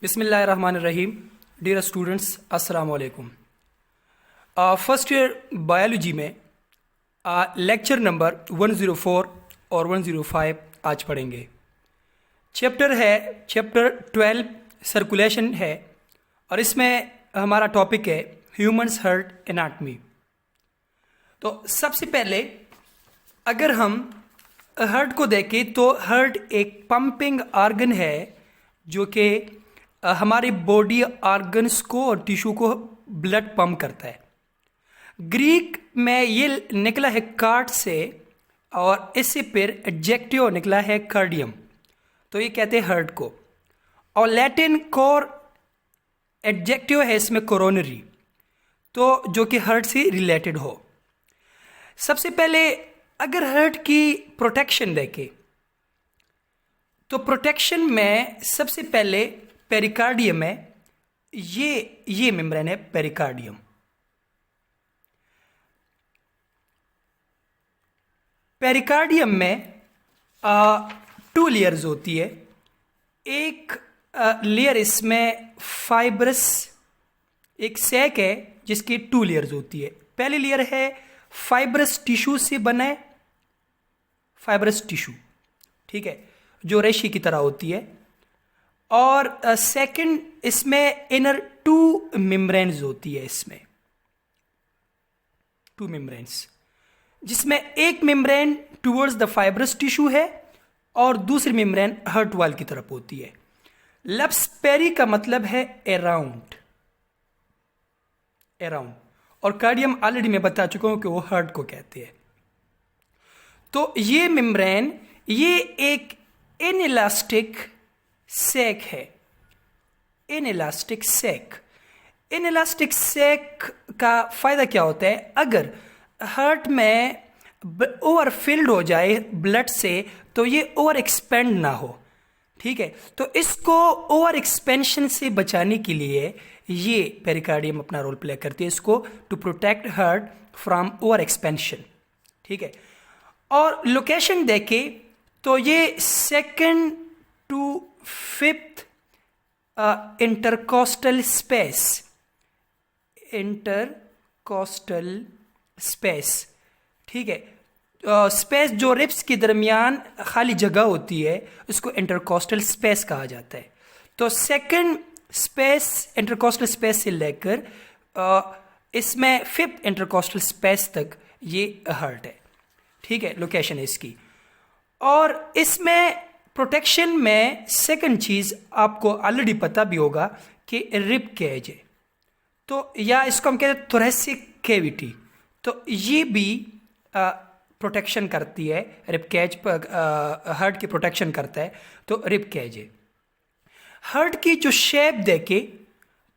बिस्मिल्लाहिर्रहमानिर्रहीम। Dear students, अस्सलाम वालेकुम। फर्स्ट ईयर बायोलॉजी में लेक्चर नंबर 104 और 105 आज पढ़ेंगे। चैप्टर 12 सर्कुलेशन है और इसमें हमारा टॉपिक है ह्यूमन्स हार्ट एनाटमी। तो सबसे पहले अगर हम हार्ट को देखें तो हार्ट एक पंपिंग ऑर्गन है जो कि हमारी बॉडी ऑर्गन्स को और टिश्यू को ब्लड पंप करता है। ग्रीक में ये निकला है कार्ड से और इससे फिर एडजेक्टिव निकला है कार्डियम, तो ये कहते हैं हार्ट को। और लैटिन कोर एडजेक्टिव है इसमें कोरोनरी, तो जो कि हार्ट से रिलेटेड हो। सबसे पहले अगर हार्ट की प्रोटेक्शन देखें तो प्रोटेक्शन में सबसे पहले पेरिकार्डियम है, ये मेम्ब्रेन है पेरिकार्डियम। पेरिकार्डियम में 2 लेयर्स होती है। एक लेयर इसमें फाइब्रस एक सैक है जिसकी 2 लेयर्स होती है। पहली लेयर है फाइब्रस टिश्यू से बना है, फाइब्रस टिश्यू, ठीक है, जो रेशे की तरह होती है। और सेकंड इसमें इनर 2 मेम्ब्रेन्स होती है, इसमें 2 मेम्ब्रेन्स, जिसमें एक membrane towards the fibrous tissue है और दूसरी मेम्ब्रेन हार्ट वॉल की तरफ होती है। लफ्ज पेरी का मतलब है अराउंड, अराउंड, और कार्डियम ऑलरेडी मैं बता चुका हूं कि वो हार्ट को कहते हैं। तो ये मेम्ब्रेन ये एक इनइलास्टिक सैक है, इनइलास्टिक सैक। इनइलास्टिक सैक का फायदा क्या होता है? अगर हार्ट में ओवर फिल्ड हो जाए ब्लड से तो ये ओवर एक्सपेंड ना हो, ठीक है। तो इसको ओवर एक्सपेंशन से बचाने के लिए ये पेरिकार्डियम अपना रोल प्ले करती है, इसको to protect heart from over expansion, ठीक है। और लोकेशन देखे तो ये 2nd to 5th intercostal space, intercostal space, ठीक है। स्पेस जो रिब्स के दरमियान खाली जगह होती है उसको इंटरकोस्टल स्पेस कहा जाता है। तो 2nd स्पेस इंटरकोस्टल स्पेस से लेकर इसमें 5th इंटरकोस्टल स्पेस तक ये हार्ट है, ठीक है, लोकेशन है इसकी। और इसमें प्रोटेक्शन में सेकंड चीज आपको ऑलरेडी पता भी होगा कि रिब केज है, तो या इसको हम कहते हैं थोरेसिक कैविटी, तो ये भी प्रोटेक्शन करती है, रिब केज हार्ट की प्रोटेक्शन करता है, तो रिब केज है। हार्ट की जो शेप देखे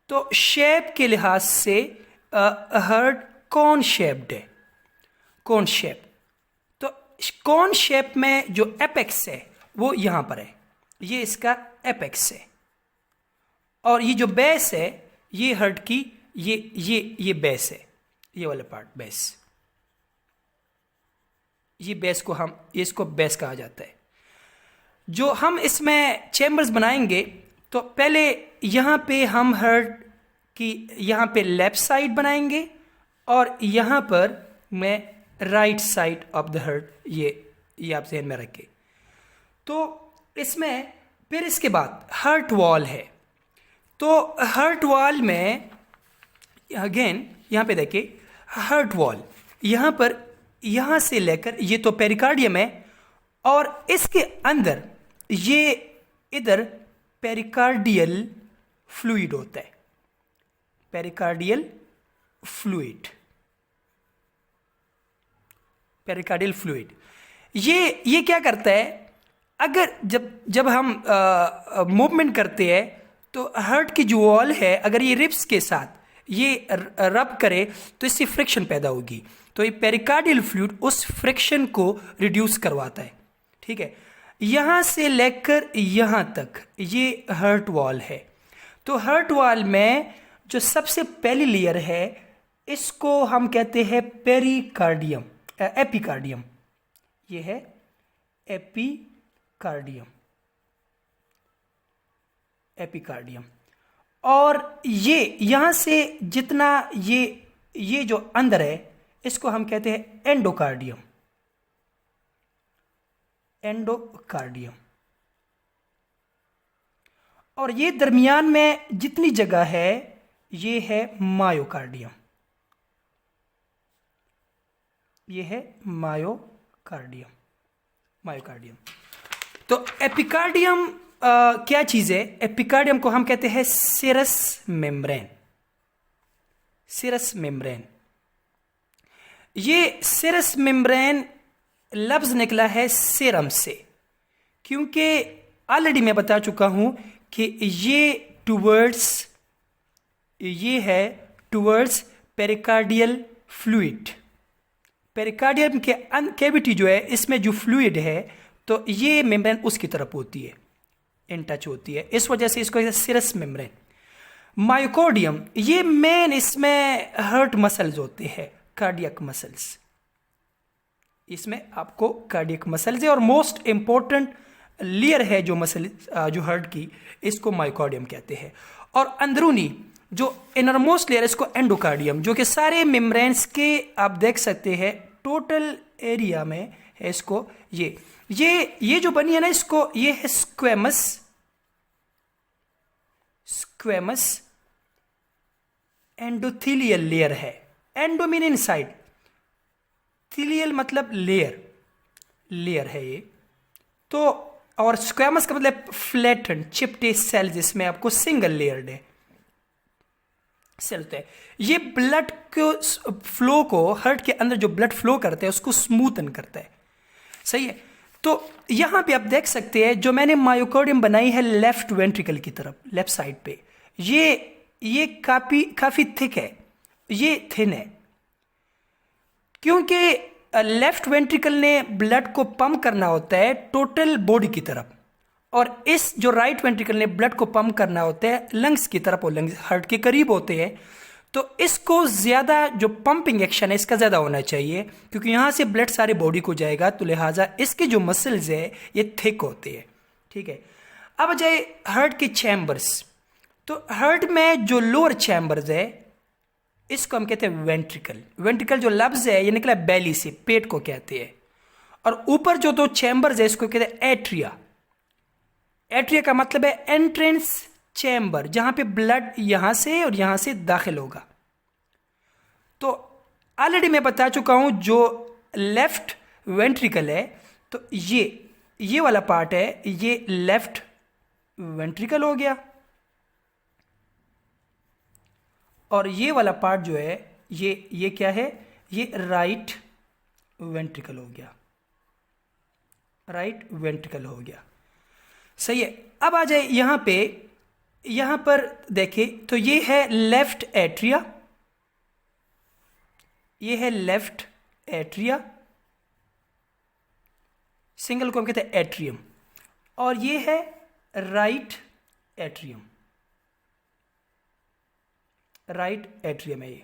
तो शेप के लिहाज से हार्ट कौन शेप्ड है, कौन शेप। तो कौन शेप में जो एपेक्स है वो यहां पर है, ये इसका एपेक्स है। और ये जो बेस है ये हार्ट की ये बेस है, ये वाला पार्ट बेस, ये बेस को हम इसको बेस कहा जाता है। जो हम इसमें चैम्बर्स बनाएंगे तो पहले यहां पे हम हार्ट की यहां पे लेफ्ट साइड बनाएंगे और यहां पर मैं right side of the heart, ये आप ध्यान में रखें। तो इसमें फिर इसके बाद हार्ट वॉल है। तो हार्ट वॉल में अगेन यहां पे देखिए हार्ट वॉल, यहां पर यहां से लेकर ये तो पेरिकार्डियम है और इसके अंदर ये इधर पेरिकार्डियल फ्लूइड होता है, पेरिकार्डियल फ्लूइड, पेरिकार्डियल फ्लूइड। ये क्या करता है? अगर जब हम मूवमेंट करते हैं तो हार्ट की जो वॉल है अगर ये रिब्स के साथ ये रब करे तो इससे फ्रिक्शन पैदा होगी, तो ये पेरिकार्डियल फ्लूइड उस फ्रिक्शन को रिड्यूस करवाता है, ठीक है। यहां से लेकर यहां तक ये हार्ट वॉल है। तो हार्ट वॉल में जो सबसे पहली लेयर है इसको हम कहते हैं पेरिकार्डियम, एपिकार्डियम, ये है एपिकार्डियम, एपिकार्डियम। और ये यहाँ से जितना ये जो अंदर है इसको हम कहते हैं एंडोकार्डियम। एंडोकार्डियम। और ये दरमियान में जितनी जगह है ये है मायोकार्डियम। ये है मायोकार्डियम। मायोकार्डियम। तो एपिकार्डियम क्या चीज है? एपिकार्डियम को हम कहते हैं सिरस मेम्ब्रेन। सिरस मेम्ब्रेन। ये सिरस मेम्ब्रेन लफ्ज निकला है सेरम से, क्योंकि ऑलरेडी मैं बता चुका हूं कि ये है टुवर्ड्स पेरिकार्डियल फ्लूइड। पेरिकार्डियम के कैविटी जो है इसमें जो फ्लूइड है तो ये मेम्ब्रेन उसकी तरफ होती है, इन टच होती है, इस वजह से इसको सिरस मेम्ब्रेन। मायोकार्डियम ये मेन इसमें हार्ट मसल्स होते हैं, कार्डियक मसल्स। इसमें आपको कार्डियक मसल्स है और मोस्ट इंपॉर्टेंट लेयर है जो मसल जो हार्ट की, इसको मायोकार्डियम कहते हैं। और अंदरूनी जो इनरमोस्ट लेयर इसको एंडोकार्डियम, जो कि सारे मेम्ब्रेन्स के आप देख सकते हैं टोटल एरिया में है। इसको ये जो बनी है ना, इसको ये है स्क्वेमस एंडोथीलियल लेयर है। एंडो मीन इनसाइड, थीलियल मतलब लेयर है ये तो। और स्क्वेमस का मतलब फ्लैटन चिपटे सेल, जिसमें आपको सिंगल लेयर्ड है सेल होता है। ये ब्लड को फ्लो को, हार्ट के अंदर जो ब्लड फ्लो करता है उसको स्मूथन करता है। सही है। तो यहां पे आप देख सकते हैं जो मैंने मायोकार्डियम बनाई है लेफ्ट वेंट्रिकल की तरफ, लेफ्ट साइड पे, ये काफी थिक है, ये थिन है, क्योंकि लेफ्ट वेंट्रिकल ने ब्लड को पंप करना होता है टोटल बॉडी की तरफ, और इस जो राइट वेंट्रिकल ने ब्लड को पंप करना होता है लंग्स की तरफ, और लंग्स हार्ट के करीब होते हैं। तो इसको ज़्यादा जो पंपिंग एक्शन है इसका ज़्यादा होना चाहिए, क्योंकि यहाँ से ब्लड सारे बॉडी को जाएगा, तो लिहाजा इसके जो मसल्स है ये थिक होते हैं। ठीक है। अब आ जाए हार्ट के चैम्बर्स। तो हार्ट में जो लोअर चैम्बर्स है इसको हम कहते हैं वेंट्रिकल। वेंट्रिकल जो लफ्ज है ये निकला बेली से, पेट को कहते हैं। और ऊपर जो दो चैम्बर्स है इसको कहते हैं एट्रिया। एट्रिया का मतलब है एंट्रेंस चैम्बर, जहां पे ब्लड यहां से और यहां से दाखिल होगा। तो ऑलरेडी मैं बता चुका हूं जो लेफ्ट वेंट्रिकल है, तो ये वाला पार्ट है, ये लेफ्ट वेंट्रिकल हो गया, और ये वाला पार्ट जो है ये क्या है, ये राइट वेंट्रिकल हो गया। राइट वेंट्रिकल हो गया। सही है। अब आ जाए यहां पर देखें तो ये है लेफ्ट एट्रिया, ये है लेफ्ट एट्रिया, सिंगल को हम कहते हैं एट्रियम, और ये है राइट एट्रियम। राइट एट्रियम है ये।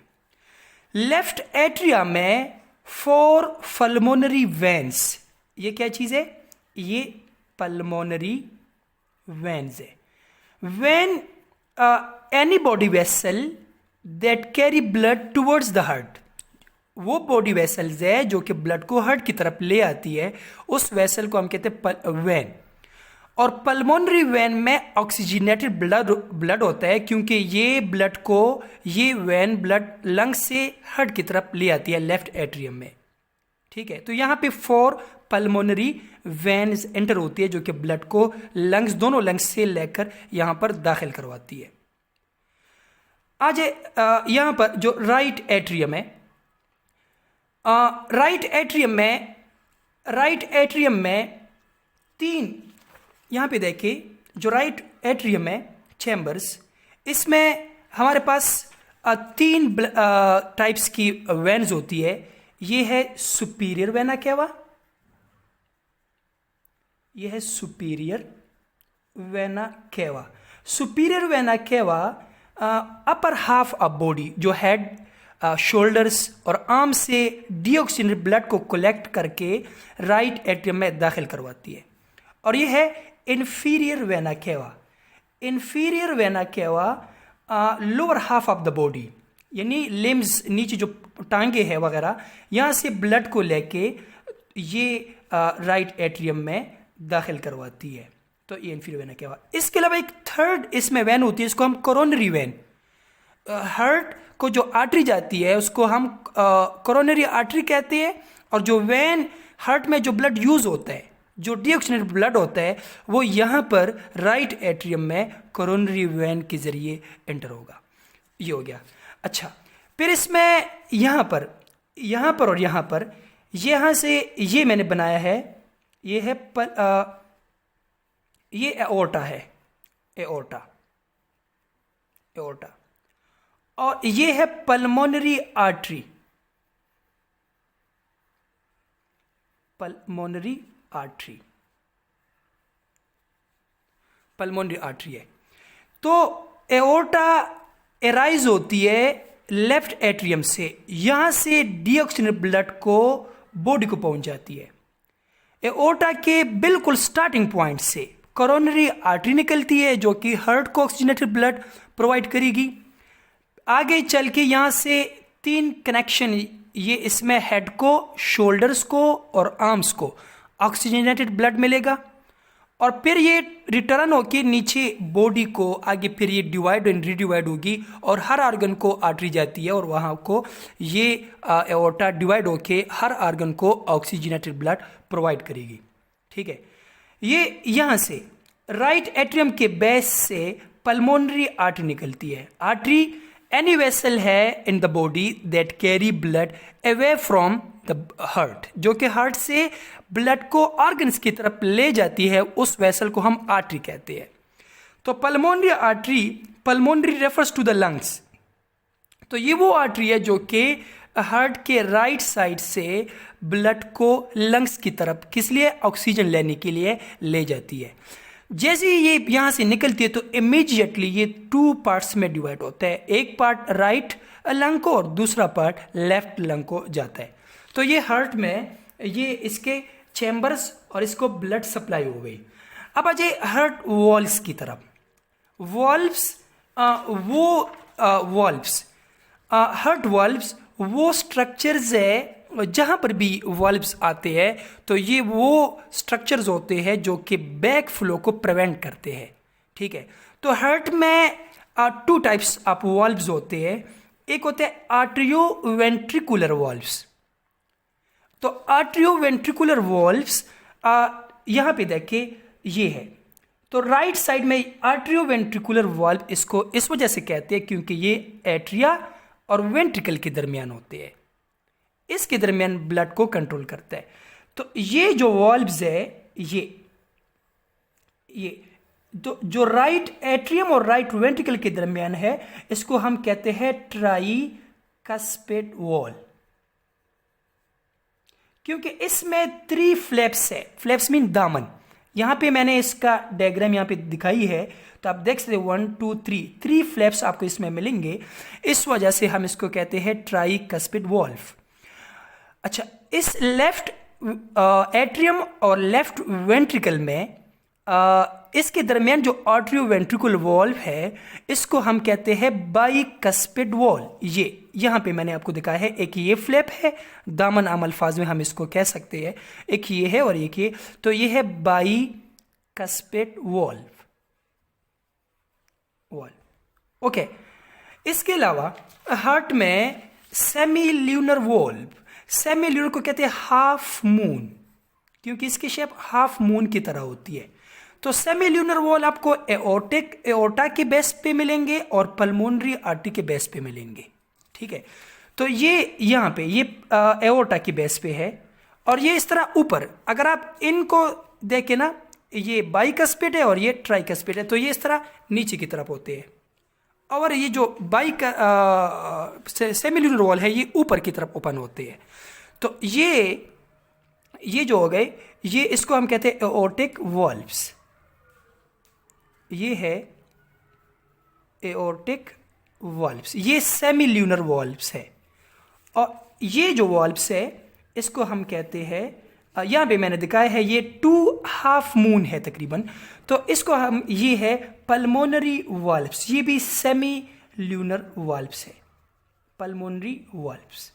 लेफ्ट एट्रिया में 4 पल्मोनरी वेन्स। ये क्या चीज है? ये पल्मोनरी वेन्स है। When any body vessel that carry blood towards the heart, वो बॉडी वेसल्स है जो कि ब्लड को हार्ट की तरफ ले आती है, उस वेसल को हम कहते हैं वेन। और पल्मोनरी वेन में ऑक्सीजनेटेड ब्लड होता है, क्योंकि ये ब्लड को ये वेन ब्लड लंग से हार्ट की तरफ ले आती है लेफ्ट एट्रियम में। ठीक है। तो यहाँ पे 4 पल्मोनरी वेन्स एंटर होती है जो कि ब्लड को लंग्स, दोनों लंग्स से लेकर यहां पर दाखिल करवाती है। आज यहां पर जो राइट एट्रियम है, राइट एट्रियम में 3, यहां पे देखिए जो राइट एट्रियम है चैम्बर्स, इसमें हमारे पास 3 टाइप्स की वेन्स होती है। ये है सुपीरियर वेना केवा, ये है superior vena cava. Superior vena cava upper half of body, जो हेड, शोल्डर्स और आर्म से डीऑक्सीजनेटेड ब्लड को कलेक्ट करके राइट एट्रियम में दाखिल करवाती है। और ये है inferior vena cava. Inferior vena cava lower half of the body, यानी लिम्स नीचे जो टांगे हैं वगैरह, यहाँ से ब्लड को लेके ये राइट एट्रियम में दाखिल करवाती है। तो ये इंफीरियर वेना केवा। इसके अलावा एक थर्ड इसमें वैन होती है, इसको हम कोरोनरी वैन, हार्ट को जो आर्टरी जाती है उसको हम कोरोनरी आर्टरी कहते हैं, और जो वैन हार्ट में जो ब्लड यूज होता है, जो डीऑक्सीजनेटेड ब्लड होता है, वो यहाँ पर राइट एट्रियम में कोरोनरी वैन के जरिए एंटर होगा। ये हो गया। अच्छा, फिर इसमें यहाँ पर और यहाँ से ये मैंने बनाया है, ये है ये एओर्टा है, एओर्टा, और ये है पल्मोनरी आर्टरी, पल्मोनरी आर्टरी है। तो एओर्टा एराइज होती है लेफ्ट एट्रियम से, यहां से डीऑक्सीजनेटेड ब्लड को बॉडी को पहुंच जाती है। एओर्टा के बिल्कुल स्टार्टिंग पॉइंट से कोरोनरी आर्टरी निकलती है जो कि हार्ट को ऑक्सीजनेटेड ब्लड प्रोवाइड करेगी। आगे चल के यहां से 3 कनेक्शन, ये इसमें हेड को, शोल्डर्स को और आर्म्स को ऑक्सीजनेटेड ब्लड मिलेगा, और फिर ये रिटर्न होके नीचे बॉडी को आगे फिर ये डिवाइड एंड रीडिवाइड होगी, और हर ऑर्गन को आर्टरी जाती है और वहाँ को ये एओर्टा डिवाइड होके हर ऑर्गन को ऑक्सीजनेटेड ब्लड प्रोवाइड करेगी। ठीक है, ये यहाँ से राइट एट्रियम के बेस से पल्मोनरी आर्टरी निकलती है। आर्टरी एनी वेसल है in the body that carry blood away from the heart, जो कि हार्ट से ब्लड को ऑर्गन्स की तरफ ले जाती है, उस वेसल को हम आर्टरी कहते हैं। तो pulmonary artery, pulmonary refers to the lungs, तो ये वो आर्टरी है जो कि हार्ट के राइट साइड से ब्लड को लंग्स की तरफ किस लिए, ऑक्सीजन लेने के लिए ले जाती है। जैसे ही ये यहाँ से निकलती है तो इमीडिएटली ये 2 पार्ट्स में डिवाइड होता है, एक पार्ट राइट लंग को और दूसरा पार्ट लेफ्ट लंग को जाता है। तो ये हार्ट में ये इसके चैम्बर्स और इसको ब्लड सप्लाई हो गई। अब आ जाए हार्ट वॉल्व्स की तरफ। हार्ट वॉल्व्स वो स्ट्रक्चर्स है, जहाँ पर भी वॉल्व्स आते हैं तो ये वो स्ट्रक्चर्स होते हैं जो कि बैक फ्लो को प्रिवेंट करते हैं। ठीक है, तो हार्ट में 2 टाइप्स ऑफ वॉल्व्स होते हैं। एक होते हैं आर्टरियो वेंट्रिकुलर वॉल्व्स। तो आर्टरियो वेंट्रिकुलर वॉल्व्स यहाँ पे देखिए ये है, तो राइट साइड में आर्टरियो वेंट्रिकुलर वॉल्व, इसको इस वजह से कहते हैं क्योंकि ये एट्रिया और वेंट्रिकल के दरमियान होते हैं, इसके दरमियान ब्लड को कंट्रोल करता है। तो ये जो वॉल्व्स है ये तो जो राइट एट्रियम और राइट वेंट्रिकल के दरमियान है, इसको हम कहते हैं ट्राइकस्पिड वॉल, क्योंकि इसमें 3 फ्लैप्स है। फ्लैप्स मीन दामन। यहां पे मैंने इसका डायग्राम यहां पे दिखाई है, तो आप देख सकते 1 2 3 फ्लैप्स आपको इसमें मिलेंगे, इस वजह से हम इसको कहते हैं ट्राइकस्पिड वॉल्व। अच्छा, इस लेफ्ट एट्रियम और लेफ्ट वेंट्रिकल में इसके दरमियान जो आर्टरियो वेंट्रिकुलर वॉल्व है, इसको हम कहते हैं बाइकस्पिड वॉल। ये यहाँ पे मैंने आपको दिखाया है, एक ये फ्लैप है, दामन आम अल्फाज में हम इसको कह सकते हैं, एक ये है और एक ये, तो ये है बाइकस्पिड वॉल्व। ओके, इसके अलावा हार्ट में semi lunar valve, semi lunar को कहते हैं हाफ मून, क्योंकि इसकी शेप हाफ मून की तरह होती है। तो सेमी ल्यूनर वॉल आपको एओर्टा के बेस पे मिलेंगे और पल्मोनरी आर्टरी के बेस पे मिलेंगे। ठीक है, तो ये यहाँ पे ये एओर्टा की बेस पे है, और ये इस तरह ऊपर, अगर आप इनको देखें ना, ये बाइकस्पिड है और ये ट्राइकस्पिड है, तो ये इस तरह नीचे की तरफ होते हैं, और ये जो सेमी ल्यूनर वॉल है ये ऊपर की तरफ ओपन होते हैं। तो ये जो हो गए, ये इसको हम कहते हैं एओर्टिक वॉल्व्स। ये है एओर्टिक वॉल्व्स, ये सेमी ल्यूनर वॉल्व्स है। और ये जो वॉल्व्स है इसको हम कहते हैं, यहाँ पे मैंने दिखाया है, ये 2 हाफ मून है तकरीबन, तो इसको हम, ये है पल्मोनरी वाल्व्स, ये भी सेमी ल्यूनर वाल्व्स है, पल्मोनरी वाल्व्स।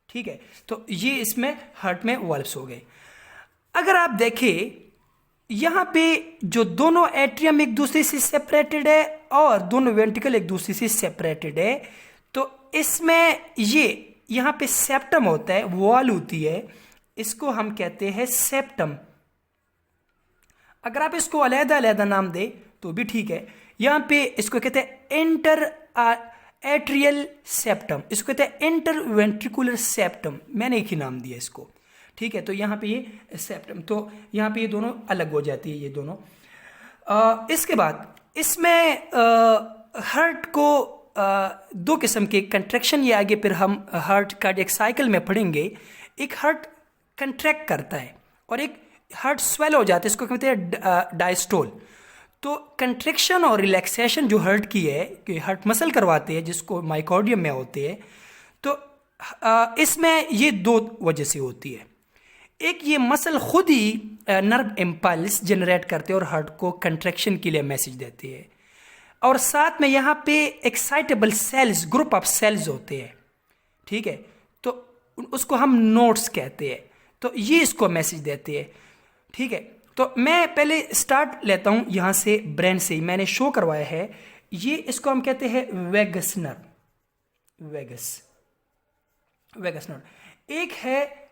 ठीक है, तो ये इसमें हार्ट में वाल्व्स हो गए। अगर आप देखें यहाँ पे जो दोनों एट्रियम एक दूसरे से सेपरेटेड है और दोनों वेंट्रिकल एक दूसरे से सेपरेटेड है, तो इसमें ये यहाँ पे सेप्टम होता है, वॉल होती है, इसको हम कहते हैं सेप्टम। अगर आप इसको अलग अलग नाम दे तो भी ठीक है। यहाँ पे इसको कहते हैं इंटर एट्रियल सेप्टम, इसको कहते हैं इंटर वेंट्रिकुलर सेप्टम, मैंने एक ही नाम दिया इसको। ठीक है, तो यहाँ पे ये सेप्टम, तो यहाँ पे ये दोनों अलग हो जाती है, ये दोनों। इसके बाद इसमें हार्ट को दो किस्म के कंट्रैक्शन, ये आगे फिर हम हार्ट कार्डियक साइकिल में पढ़ेंगे। एक हार्ट कंट्रैक्ट करता है और एक हार्ट स्वेल हो जाता है, इसको कहते हैं डायस्टोल। तो कंट्रैक्शन और रिलैक्सेशन जो हार्ट की है, कि हार्ट मसल करवाते हैं जिसको माइकोर्डियम में होते हैं, तो इसमें ये दो वजह से होती है। एक, ये मसल खुद ही नर्व इम्पल्स जनरेट करते हैं और हार्ट को कंट्रैक्शन के लिए मैसेज देते हैं, और साथ में यहाँ पे excitable cells, group of cells होते हैं। ठीक है, तो उसको हम नोड्स कहते हैं, तो ये इसको मैसेज देते हैं। ठीक है, तो मैं पहले स्टार्ट लेता हूँ यहाँ से, ब्रेन से ही मैंने शो करवाया है। ये इसको हम कहते हैं वेगस नर्व, वेगस नर्व। एक है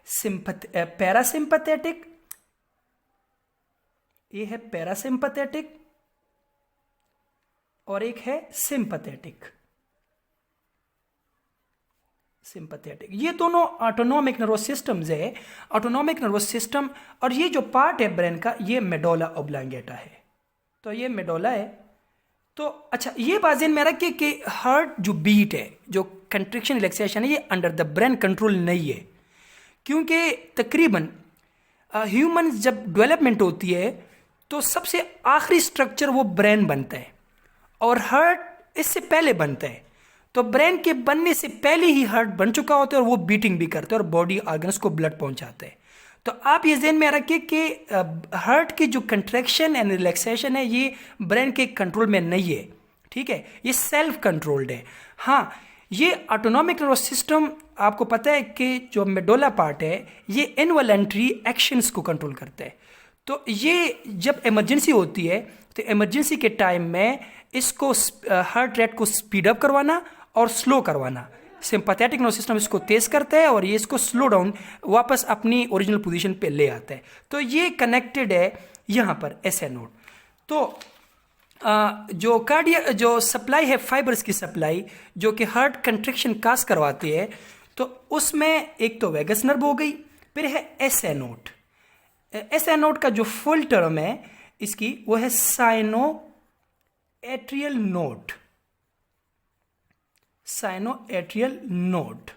पैरासिम्पथेटिक, ये है पैरासिम्पथेटिक, और एक है सिंपथेटिक। ये दोनों ऑटोनोमिक नर्वस सिस्टम्स है, ऑटोनोमिक नर्वस सिस्टम। और ये जो पार्ट है ब्रेन का, ये मेडोला ऑब्लांगेटा है, तो ये मेडोला है। तो अच्छा, ये बात ध्यान में रखिए कि हार्ट जो बीट है, जो कंट्रैक्शन रिलैक्सेशन है, ये अंडर द ब्रेन कंट्रोल नहीं है, क्योंकि तकरीबन ह्यूमन जब डेवलपमेंट होती है तो सबसे आखिरी स्ट्रक्चर वो ब्रेन बनता है, और हार्ट इससे पहले बनता है। तो ब्रेन के बनने से पहले ही हार्ट बन चुका होता है और वो बीटिंग भी करते हैं और बॉडी ऑर्गन्स को ब्लड पहुंचाते हैं। तो आप ये ध्यान में रखिए कि हार्ट की जो कंट्रैक्शन एंड रिलैक्सेशन है, ये ब्रेन के कंट्रोल में नहीं है। ठीक है, ये सेल्फ कंट्रोल्ड है। हाँ, ये ऑटोनोमिक नर्वस सिस्टम, आपको पता है कि जो मेडोला पार्ट है, ये इनवॉलंटरी एक्शंस को कंट्रोल करता है। तो ये जब इमरजेंसी होती है, तो इमरजेंसी के टाइम में इसको हार्ट रेट को स्पीड अप करवाना और स्लो करवाना, सिंपैथेटिक नर्वस सिस्टम इसको तेज करता है और ये इसको स्लो डाउन वापस अपनी ओरिजिनल पोजीशन पे ले आता है। तो ये कनेक्टेड है यहाँ पर एसए नोड। तो जो सप्लाई है, फाइबर्स की सप्लाई जो कि हार्ट कंट्रैक्शन काज करवाती है, तो उसमें एक तो वेगस नर्व हो गई, फिर है एसए नोड। एसए नोड का जो फुल टर्म है इसकी, वो है cyano atrial node. Cyano atrial node,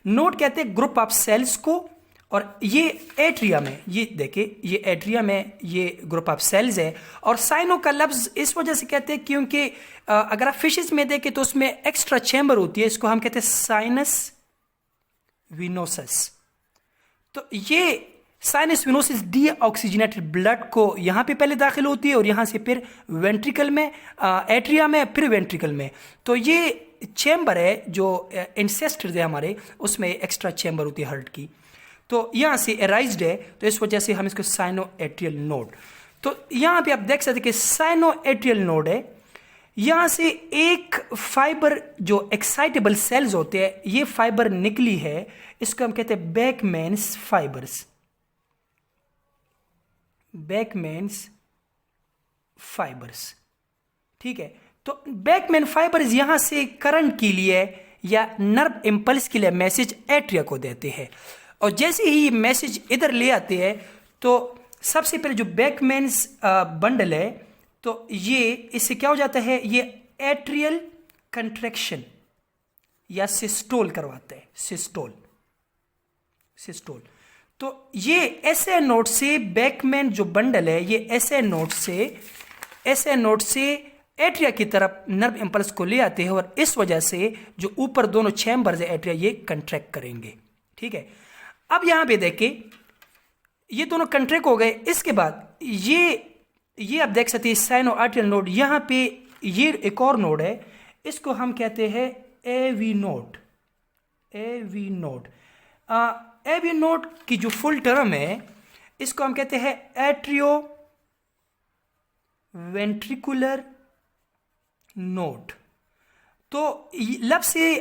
node कहते हैं ग्रुप ऑफ सेल्स को, और ये एट्रिया में, ये देखिए ये एट्रिया में ये ग्रुप ऑफ सेल्स है। और साइनो का लफ्ज इस वजह से कहते हैं क्योंकि अगर आप फिशेस में देखें तो उसमें एक्स्ट्रा चैम्बर होती है, इसको हम कहते हैं साइनस विनोसस। तो ये साइनस विनोसिस डीऑक्सीजनेटेड ब्लड को यहाँ पे पहले दाखिल होती है और यहाँ से फिर वेंट्रिकल में, एट्रिया में, फिर वेंट्रिकल में। तो ये चैम्बर है जो इंसेस्टर्स है हमारे, उसमें एक्स्ट्रा चैम्बर होती है हार्ट की, तो यहाँ से एराइज्ड है, तो इस वजह से हम इसको साइनो एट्रियल नोड। तो यहाँ पे आप देख सकते हैं कि साइनो एट्रियल नोड है। यहाँ से एक फाइबर जो एक्साइटेबल सेल्स होते हैं, ये फाइबर निकली है, इसको हम कहते हैं बैकमैन्स फाइबर्स, बैकमैन्स फाइबर्स। ठीक है, तो बैकमैन फाइबर्स यहां से करंट के लिए या नर्व इंपल्स के लिए मैसेज एट्रिया को देते हैं, और जैसे ही मैसेज इधर ले आते हैं, तो सबसे पहले जो बैकमैन्स बंडल है, तो ये इससे क्या हो जाता है, ये एट्रियल कंट्रैक्शन या सिस्टोल करवाता है, सिस्टोल। तो ये एसए नोड से बैकमैन जो बंडल है, ये एसए नोड से एट्रिया की तरफ नर्व इंपल्स को ले आते हैं, और इस वजह से जो ऊपर दोनों चैम्बर्स है एट्रिया, ये कंट्रैक्ट करेंगे। ठीक है, अब यहां पे देखिए ये दोनों कंट्रैक्ट हो गए। इसके बाद ये ये आप देख सकते हैं साइनो आर्टियल नोड, यहाँ पे ये एक और नोड है, इसको हम कहते हैं AV node. AV node, AV node की जो फुल टर्म है इसको हम कहते हैं एट्रियो वेंट्रिकुलर नोड। तो लब से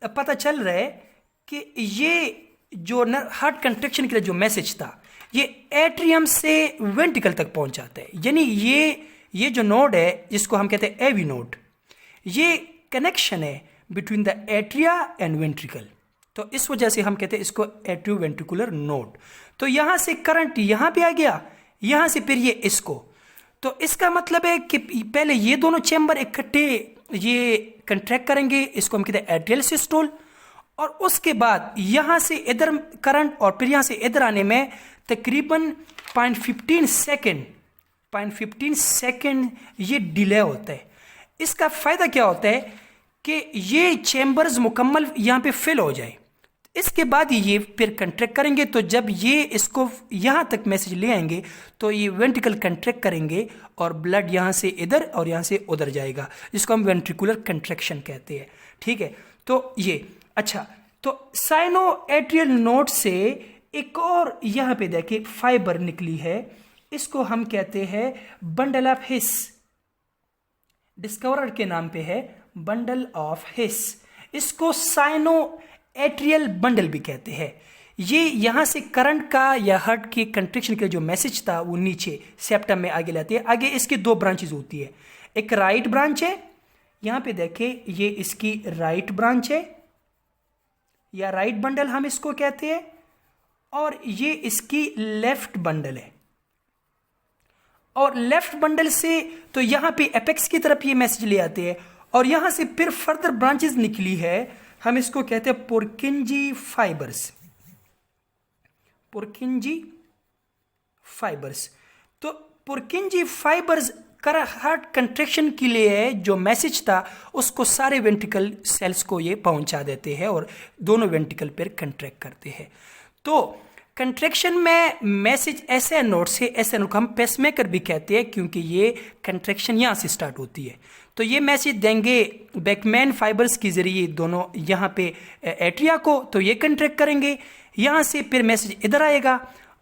पता चल रहा है कि ये जो हार्ट कंट्रैक्शन के लिए जो मैसेज था ये एट्रियम से वेंट्रिकल तक पहुंचाता है, यानी ये जो नोड है जिसको हम कहते हैं एवी नोड, ये कनेक्शन है between the atria and ventricle. तो इस वजह से हम कहते हैं इसको एट्रियो वेंट्रिकुलर नोड। तो यहां से करंट यहां पे आ गया, यहां से फिर ये इसको, तो इसका मतलब है कि पहले ये दोनों चैम्बर इकट्ठे ये कंट्रैक्ट करेंगे, इसको हम कहते हैं एट्रियल सिस्टोल, और उसके बाद यहां से इधर करंट और फिर यहां से इधर आने में तकरीबन 0.15 सेकेंड ये डिले होता है। इसका फायदा क्या होता है कि ये चैम्बर्स मुकम्मल यहां पे फिल हो जाए, इसके बाद ये फिर कंट्रैक्ट करेंगे। तो जब ये इसको यहां तक मैसेज ले आएंगे तो ये वेंट्रिकल कंट्रैक्ट करेंगे और ब्लड यहां से इधर और यहां से उधर जाएगा, जिसको हम वेंट्रिकुलर कंट्रैक्शन कहते हैं। ठीक है, तो ये अच्छा, तो साइनो एट्रियल नोड से एक और यहां पे देखिए फाइबर निकली है, इसको हम कहते हैं बंडल ऑफ हिस। डिस्कवरर के नाम पे है बंडल ऑफ हिस, इसको साइनो एट्रियल बंडल भी कहते हैं। ये यहां से करंट का या हार्ट के कंट्रैक्शन का जो मैसेज था वो नीचे सेप्टम में आगे लाती है। आगे इसकी दो ब्रांचेस होती है, एक राइट ब्रांच है, यहां पे देखें ये इसकी राइट ब्रांच है या राइट बंडल हम इसको कहते हैं, और ये इसकी लेफ्ट बंडल है। और लेफ्ट बंडल से तो यहां पे एपेक्स की तरफ ये मैसेज ले आते हैं, और यहां से फिर फर्दर ब्रांचेस निकली है, हम इसको कहते हैं पुरकिंजी फाइबर्स। पुरकिंजी फाइबर्स, तो पुरकिंजी फाइबर्स हार्ट कंट्रैक्शन के लिए जो मैसेज था उसको सारे वेंट्रिकल सेल्स को ये पहुंचा देते हैं और दोनों वेंट्रिकल पर कंट्रैक्ट करते हैं। तो कंट्रैक्शन में मैसेज ऐसे नोड से ऐसे नोड को हम पेसमेकर भी कहते हैं, क्योंकि ये कंट्रैक्शन यहाँ से स्टार्ट होती है। तो ये मैसेज देंगे बैकमैन फाइबर्स के जरिए दोनों यहाँ पे एट्रिया को, तो ये कंट्रैक्ट करेंगे, यहाँ से फिर मैसेज इधर आएगा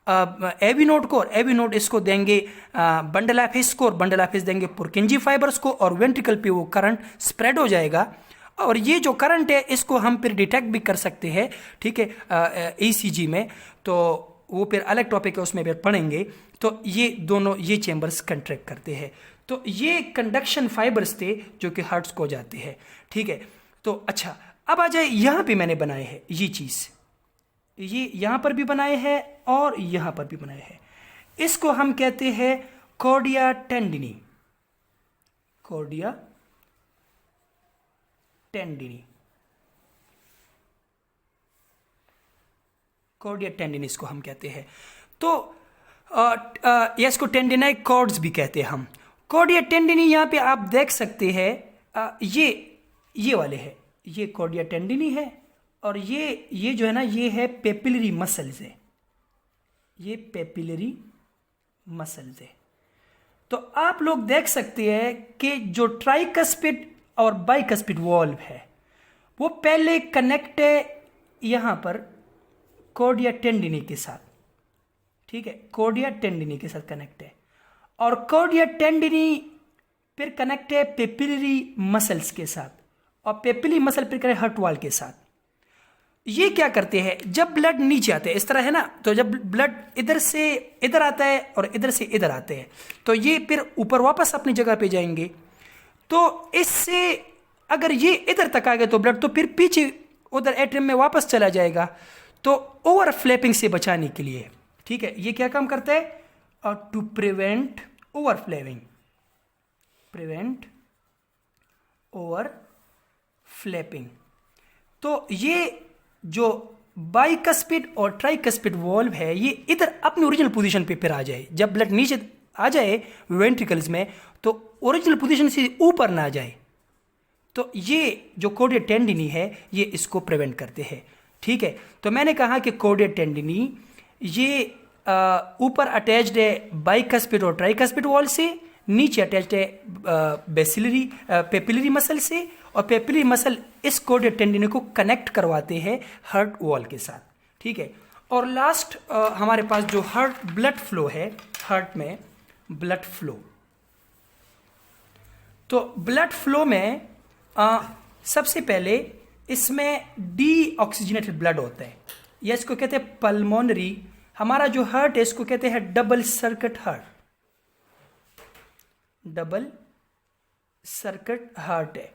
एवी नोड को, और एवी नोड इसको देंगे बंडल ऑफ हिस को, और बंडल ऑफ हिस देंगे पुरकिंजी फाइबर्स को, और वेंट्रिकल पे वो करंट स्प्रेड हो जाएगा। और ये जो करंट है इसको हम फिर डिटेक्ट भी कर सकते हैं, ठीक है, ईसीजी में, तो वो फिर अलग टॉपिक है, उसमें फिर पढ़ेंगे। तो ये दोनों ये चैम्बर्स कंट्रैक्ट करते हैं। तो ये कंडक्शन फाइबर्स थे जो कि हार्ट्स को जाते हैं। ठीक है, तो अच्छा, अब आ जाए यहाँ पे मैंने बनाए हैं ये चीज़, ये यहाँ पर भी बनाए हैं और यहाँ पर भी बनाए हैं। इसको हम कहते हैं कॉर्डिया टेंडिनी। कॉर्डिया टेंडिनी, कॉर्डिया टेंडिनी इसको हम कहते हैं। तो या इसको टेंडिनाई कॉर्ड्स भी कहते हैं हम। कॉर्डिया टेंडिनी यहाँ पे आप देख सकते हैं, ये वाले है, ये कॉर्डिया टेंडिनी है, और ये जो है ना ये है पेपिलरी मसल्स है, ये पेपिलरी मसल्स है। तो आप लोग देख सकते हैं कि जो ट्राइकस्पिड और बाइकस्पिड वॉल्व है वो पहले कनेक्ट है यहाँ पर कॉर्डिया टेंडिनी के साथ, ठीक है, कॉर्डिया टेंडिनी के साथ कनेक्ट है, और कॉर्डिया टेंडिनी फिर कनेक्ट है पेपिलरी मसल्स के साथ, और पेपिलरी मसल फिर कनेक्ट हार्ट वॉल के साथ। ये क्या करते हैं, जब ब्लड नीचे आते हैं इस तरह है ना, तो जब ब्लड इधर से इधर आता है और इधर से इधर आते हैं, तो ये फिर ऊपर वापस अपनी जगह पे जाएंगे। तो इससे अगर ये इधर तक आ गए तो ब्लड तो फिर पीछे उधर एट्रियम में वापस चला जाएगा। तो ओवरफ्लैपिंग से बचाने के लिए, ठीक है, ये क्या काम करता है, और टू प्रिवेंट ओवरफ्लैपिंग, प्रिवेंट ओवरफ्लैपिंग। तो ये जो बाइकस्पिड और ट्राइकस्पिड वॉल्व है ये इधर अपनी ओरिजिनल पोजीशन पे फिर आ जाए, जब ब्लड नीचे आ जाए वेंट्रिकल्स में तो ओरिजिनल पोजीशन से ऊपर ना जाए। तो ये जो कॉर्डिया टेंडिनी है ये इसको प्रिवेंट करते हैं। ठीक है, तो मैंने कहा कि कॉर्डिया टेंडिनी ये ऊपर अटैच्ड है बाइकस्पिड और ट्राइकस्पिड वॉल से, नीचे अटैच्ड है बेसिलरी पेपिलरी मसल से, और पेपिलरी मसल इस कोर्डियल टेंडिन को कनेक्ट करवाते हैं हार्ट वॉल के साथ, ठीक है। और लास्ट हमारे पास जो हार्ट ब्लड फ्लो है, हार्ट में ब्लड फ्लो, तो ब्लड फ्लो में सबसे पहले इसमें डीऑक्सीजनेटेड ब्लड होता है, या इसको कहते हैं पल्मोनरी। हमारा जो हार्ट है इसको कहते हैं double circuit heart, double circuit heart है।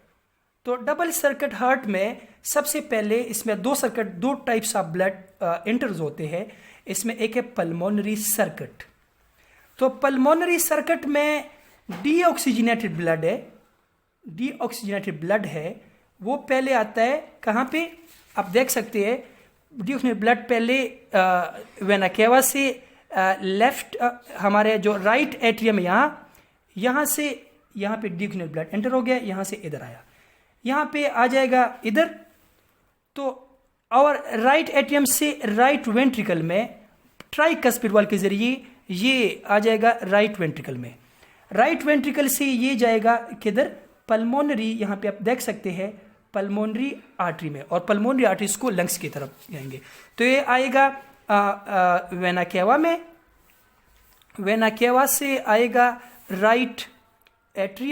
तो डबल सर्किट हार्ट में सबसे पहले इसमें दो टाइप्स ऑफ ब्लड इंटर्स होते हैं। इसमें एक है पल्मोनरी सर्किट। तो पल्मोनरी सर्किट में डीऑक्सीजनेटेड ब्लड है, डीऑक्सीजनेटेड ब्लड है, वो पहले आता है कहाँ पे, आप देख सकते हैं डीऑक्सीजनेटेड ब्लड पहले वेना केवा से लेफ्ट हमारे जो राइट एट्रियम यहाँ से यहाँ पे डीऑक्सीजनेटेड ब्लड एंटर हो गया, यहाँ से इधर आया, यहाँ पे आ जाएगा इधर। तो और राइट एट्रियम से राइट वेंट्रिकल में ट्राइकस्पिड वॉल के जरिए ये आ जाएगा राइट वेंट्रिकल में, राइट वेंट्रिकल से ये जाएगा किधर, पल्मोनरी, यहाँ पे आप देख सकते हैं पल्मोनरी आर्टरी में, और पल्मोनरी आर्टरीज को लंग्स की तरफ जाएंगे। तो ये आएगा वेना केवा में, वेना केवा से आएगा राइट एट्रियम,